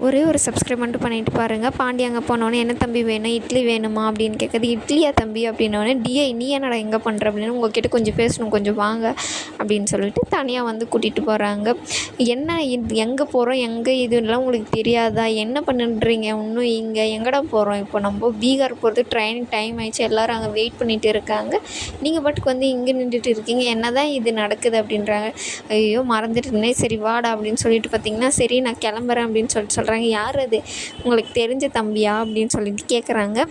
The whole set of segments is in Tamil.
ஒரே ஒரு சப்ஸ்கிரைப் மட்டும் பண்ணிட்டு பாருங்கள். பாண்டி அங்கே போனோடனே என்ன தம்பி வேணும், இட்லி வேணுமா அப்படின்னு கேட்குது. இட்லியா தம்பி அப்படின்னோடனே, நீ என்னடா எங்கே பண்ணுற அப்படின்னு, உங்கள்கிட்ட கொஞ்சம் பேசணும், கொஞ்சம் வாங்க அப்படின்னு சொல்லிட்டு தனியாக வந்து கூட்டிகிட்டு போகிறாங்க. என்ன இது, எங்கே போகிறோம், எங்கே இதுலாம் உங்களுக்கு தெரியாதா, என்ன பண்ணுன்றீங்க இன்னும், இங்கே எங்கடா போகிறோம், இப்போ நம்ம பீகார் போகிறது, ட்ரெயின் டைம் ஆயிடுச்சு, எல்லோரும் அங்கே வெயிட் பண்ணிகிட்டு இருக்காங்க, நீங்கள் பாட்டுக்கு வந்து இங்கே நின்றுட்டு இருக்கீங்க, என்ன தான் இது நடக்குது அப்படின்றாங்க. ஐயோ மறந்துட்டு இருந்தேன், சரி வாடா அப்படின்னு சொல்லிட்டு பார்த்தீங்கன்னா, சரி நான் கிளம்புறேன் அப்படின்னு சொல்லிட்டு சொல்கிறாங்க. யார் அது, உங்களுக்கு தெரிஞ்ச தம்பியா அப்படின்னு சொல்லிட்டு கேட்குறாங்க.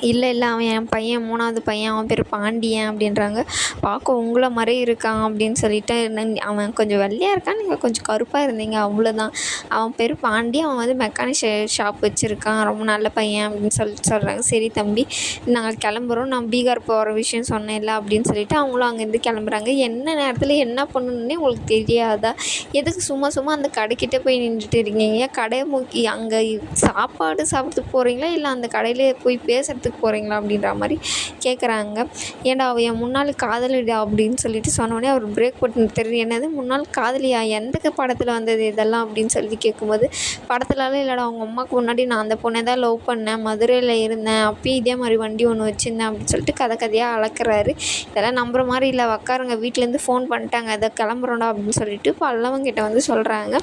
இல்லை அவன் என் பையன், 3வது பையன், அவன் பேர் பாண்டியன் அப்படின்றாங்க. பார்க்க உங்களை மாதிரி இருக்கான் அப்படின்னு சொல்லிட்டு, அவன் கொஞ்சம் வெள்ளையாக இருக்கான், நீங்கள் கொஞ்சம் கருப்பாக இருந்தீங்க அவ்வளோதான், அவன் பேர் பாண்டி, அவன் வந்து மெக்கானிக் ஷாப் வச்சுருக்கான், ரொம்ப நல்ல பையன் அப்படின்னு சொல்லிட்டு சொல்கிறாங்க. சரி தம்பி நாங்கள் கிளம்புறோம், நான் பீகார் போகிற விஷயம் சொன்னேன்ல அப்படின்னு சொல்லிட்டு அவங்களும் அங்கேருந்து கிளம்புறாங்க. என்ன நேரத்தில் என்ன பண்ணணுன்னே உங்களுக்கு தெரியாதா, எதுக்கு சும்மா அந்த கடைக்கிட்ட போய் நின்றுட்டு இருக்கீங்க, கடையை மூக்கி அங்கே சாப்பாடு சாப்பிட்றதுக்கு போகிறீங்களா இல்லை அந்த கடையில் போய் பேசுகிறதுக்கு போகிறீங்களா அப்படின்ற மாதிரி கேட்குறாங்க. ஏன்டா அவள் என் முன்னாள் காதலிடா அப்படின்னு சொல்லிட்டு சொன்னோடனே அவர் பிரேக் போட்டு தெரியும். என்னது முன்னாள் காதலியா, எந்த படத்தில் வந்தது இதெல்லாம் அப்படின்னு சொல்லி கேட்கும்போது, படத்துலலாம் இல்லைடா, அவங்க அம்மாவுக்கு முன்னாடி நான் அந்த பொண்ணை தான் லவ் பண்ணேன், மதுரையில் இருந்தேன், அப்பயும் இதே மாதிரி வண்டி ஒன்று வச்சுருந்தேன் அப்படின்னு சொல்லிட்டு கதையாக அளக்குறாரு. இதெல்லாம் நம்புற மாதிரி இல்லை, உக்காருங்க, வீட்டிலேருந்து ஃபோன் பண்ணிட்டாங்க, அதை கிளம்புறோண்டா அப்படின்னு சொல்லிட்டு பல்லவங்கிட்ட வந்து சொல்கிறாங்க.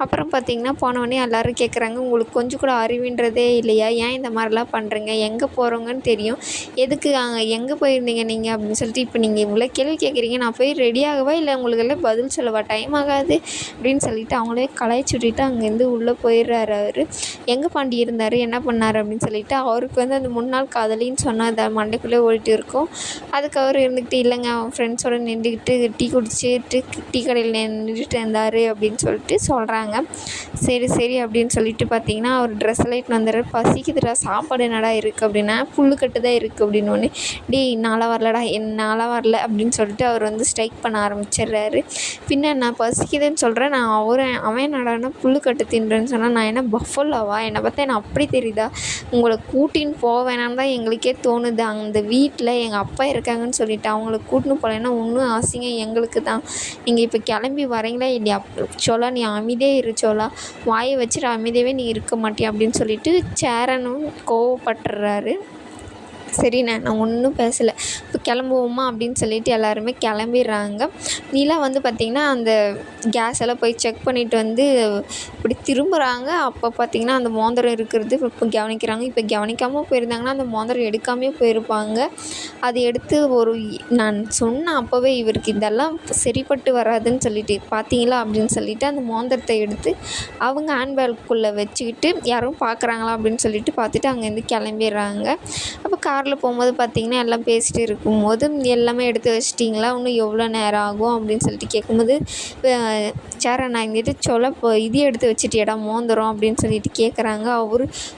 அப்புறம் பார்த்திங்கன்னா போனவொடனே எல்லோரும் கேட்குறாங்க, உங்களுக்கு கொஞ்சம் கூட அறிவுன்றதே இல்லையா, ஏன் இந்த மாதிரிலாம் பண்ணுறீங்க, எங்கே போகிறோங்கன்னு தெரியும், எதுக்கு அங்கே எங்கே போயிருந்தீங்க நீங்கள் அப்படின்னு சொல்லிட்டு இப்போ நீங்கள் இவ்வளோ கேள்வி கேட்குறீங்க, நான் போய் ரெடி ஆகவா இல்லை உங்களுக்கு எல்லாம் பதில் சொல்லவா, டைம் ஆகாது அப்படின்னு சொல்லிட்டு அவங்களே கலாய்ச்சி விட்டுட்டு அங்கேருந்து உள்ளே போயிடுறாரு. அவர் எங்கே பாண்டி இருந்தார், என்ன பண்ணார் அப்படின்னு சொல்லிட்டு அவருக்கு வந்து அந்த முன்னாள் காதலின்னு சொன்னால் அதை மண்டைக்குள்ளே ஓடிட்டு இருக்கும். அதுக்கு அவர் இருந்துக்கிட்டு, இல்லைங்க அவன் ஃப்ரெண்ட்ஸோடு நின்றுக்கிட்டு டீ குடிச்சிட்டு டீ கடையில் நின்றுட்டு இருந்தார் அப்படின்னு சொல்லிட்டு சொல்கிறாங்க. சரி அப்படின்னு சொல்லிட்டு பார்த்தீங்கன்னா அவர் ட்ரெஸ் லைட் வந்துடுற, பசிக்குதுடா, சாப்பாடு என்னடா இருக்குது அப்படின்னா, புல்லுக்கட்டு தான் இருக்குது அப்படின்னோடனே, நாளாக வரலடா, நாளாக வரல அப்படின்னு சொல்லிட்டு அவர் வந்து ஸ்ட்ரைக் பண்ண ஆரம்பிச்சிடுறாரு. பின்ன நான் பசிக்குதுன்னு சொல்கிறேன், அவன் என்னடானா புல்லுக்கட்டு தின்றேன்னு சொன்னால், நான் என்ன பஃபல்லாவா, என்னை பார்த்தா என்ன அப்படி தெரியுதா, உங்களை கூட்டின்னு போவேணான்னு தான் எங்களுக்கே தோணுது, அந்த வீட்டில் எங்கள் அப்பா இருக்காங்கன்னு சொல்லிவிட்டு அவங்கள கூட்டின்னு போகலைன்னா இன்னும் ஆசைங்க எங்களுக்கு தான், நீங்கள் இப்போ கிளம்பி வரீங்களா இல்லையா, சோலா நீ அமைதியே இரு சோலா, வாயை வச்சுட்டு அமைதியாகவே நீ இருக்க மாட்டியா அப்படின்னு சொல்லிட்டு சேரனும் கோவப்பட்டுறாரு. சரிண்ணே நான் ஒன்றும் பேசலை, இப்போ கிளம்புவோமா அப்படின்னு சொல்லிட்டு எல்லாருமே கிளம்பிடுறாங்க. நிலா வந்து பார்த்திங்கன்னா அந்த கேஸ் எல்லாம் போய் செக் பண்ணிவிட்டு வந்து இப்படி திரும்புகிறாங்க. அப்போ பார்த்திங்கன்னா அந்த மோதிரம் இருக்கிறது இப்போ கவனிக்கிறாங்க. இப்போ கவனிக்காமல் போயிருந்தாங்கன்னா அந்த மோதிரம் எடுக்காமே போயிருப்பாங்க. அதை எடுத்து நான் சொன்னேன் அப்போவே இவருக்கு இதெல்லாம் சரிப்பட்டு வராதுன்னு சொல்லிட்டு, பார்த்தீங்களா அப்படின்னு சொல்லிட்டு அந்த மோதிரத்தை எடுத்து அவங்க ஹேண்ட்பேக்குள்ளே வச்சுக்கிட்டு யாரும் பார்க்குறாங்களா அப்படின்னு சொல்லிட்டு பார்த்துட்டு அங்கேருந்து கிளம்பிடுறாங்க. அப்போ காரில் போகும்போது பார்த்திங்கன்னா எல்லாம் பேசிகிட்டு இருக்கும்போது, எல்லாமே எடுத்து வச்சிட்டிங்களா, இன்னும் எவ்வளோ நேரம் ஆகும் அப்படின்னு சொல்லிட்டு கேட்கும்போது, நான் இங்கிட்ட சொல்ல இது எடுத்து வச்சுட்டியடா மோந்திரம் அப்படின்னு சொல்லிட்டு கேட்குறாங்க.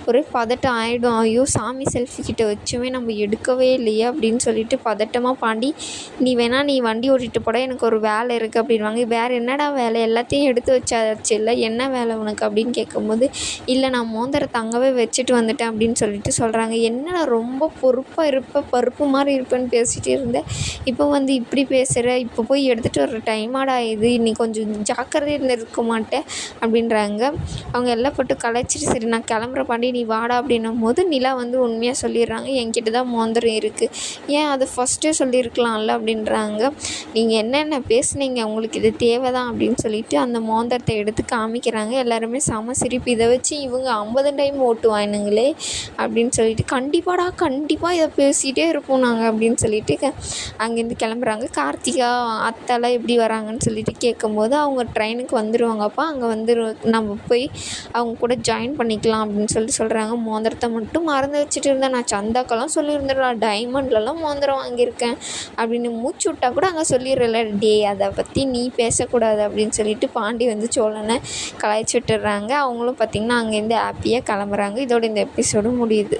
ஒரே பதட்டம் ஆகிடும், ஐயோ சாமி செல்ஃபி கிட்ட வச்சுமே நம்ம எடுக்கவே இல்லையே அப்படின்னு சொல்லிட்டு பதட்டமாக, பாண்டி நீ வண்டி ஓட்டிகிட்டு போட, எனக்கு ஒரு வேலை இருக்குது அப்படின்வாங்க. வேறு என்னடா வேலை, எல்லாத்தையும் எடுத்து வச்சாச்சு இல்லை, என்ன வேலை உனக்கு அப்படின்னு கேட்கும்போது, இல்லை நான் மோந்திரத்தை அங்கவே வச்சுட்டு வந்துட்டேன் அப்படின்னு சொல்லிட்டு சொல்கிறாங்க. என்னடா ரொம்ப பொறுப்பாக இருப்ப, பருப்பு மாதிரி இருப்பேன்னு பேசிகிட்டு இருந்தேன், இப்போ வந்து இப்படி பேசுகிற, இப்போ போய் எடுத்துகிட்டு வர டைமாடா இது, நீ கொஞ்சம் ஜாக்கிரதையாக இருக்க மாட்டேன் அப்படின்றாங்க. அவங்க எல்லாம் போட்டு கலைச்சிட்டு, சரி நான் கிளம்புற பாண்டி நீ வாடா அப்படின்னும் போது நிலா வந்து உண்மையாக சொல்லிடுறாங்க, என்கிட்ட தான் மோந்திரம் இருக்குது, ஏன் அது ஃபஸ்ட்டே சொல்லியிருக்கலாம்ல அப்படின்றாங்க. நீங்கள் என்னென்ன பேசுனீங்க, உங்களுக்கு இது தேவை தான் அப்படின்னு சொல்லிட்டு அந்த மோந்திரத்தை எடுத்து காமிக்கிறாங்க. எல்லாருமே செம சிரிப்பு, இதை வச்சு இவங்க 50 டைம் ஓட்டுவானுங்களே அப்படின்னு சொல்லிட்டு, கண்டிப்பாக இதை பேசிகிட்டே இருப்போம் நாங்கள் அப்படின்னு சொல்லிட்டு அங்கேருந்து கிளம்புறாங்க. கார்த்திகா அத்தைலாம் எப்படி வராங்கன்னு சொல்லிட்டு கேட்கும்போது, அவங்க ட்ரெயினுக்கு வந்துடுவாங்கப்பா, அங்கே வந்து நம்ம போய் அவங்க கூட ஜாயின் பண்ணிக்கலாம் அப்படின்னு சொல்லிட்டு சொல்கிறாங்க. மோதிரத்தை மட்டும் மறந்து வச்சுட்டு இருந்தேன், நான் சந்தாக்கெல்லாம் சொல்லியிருந்துடலாம், டைமண்ட்லலாம் மோதிரம் வாங்கியிருக்கேன் அப்படின்னு மூச்சு விட்டா கூட அங்கே சொல்லிடுறல, அதை பற்றி நீ பேசக்கூடாது அப்படின்னு சொல்லிட்டு பாண்டி வந்து சோழனை கலாய்ச்சி விட்டுடுறாங்க. அவங்களும் பார்த்திங்கன்னா அங்கேருந்து ஹாப்பியாக கிளம்புறாங்க. இதோட இந்த எபிசோடு முடியுது.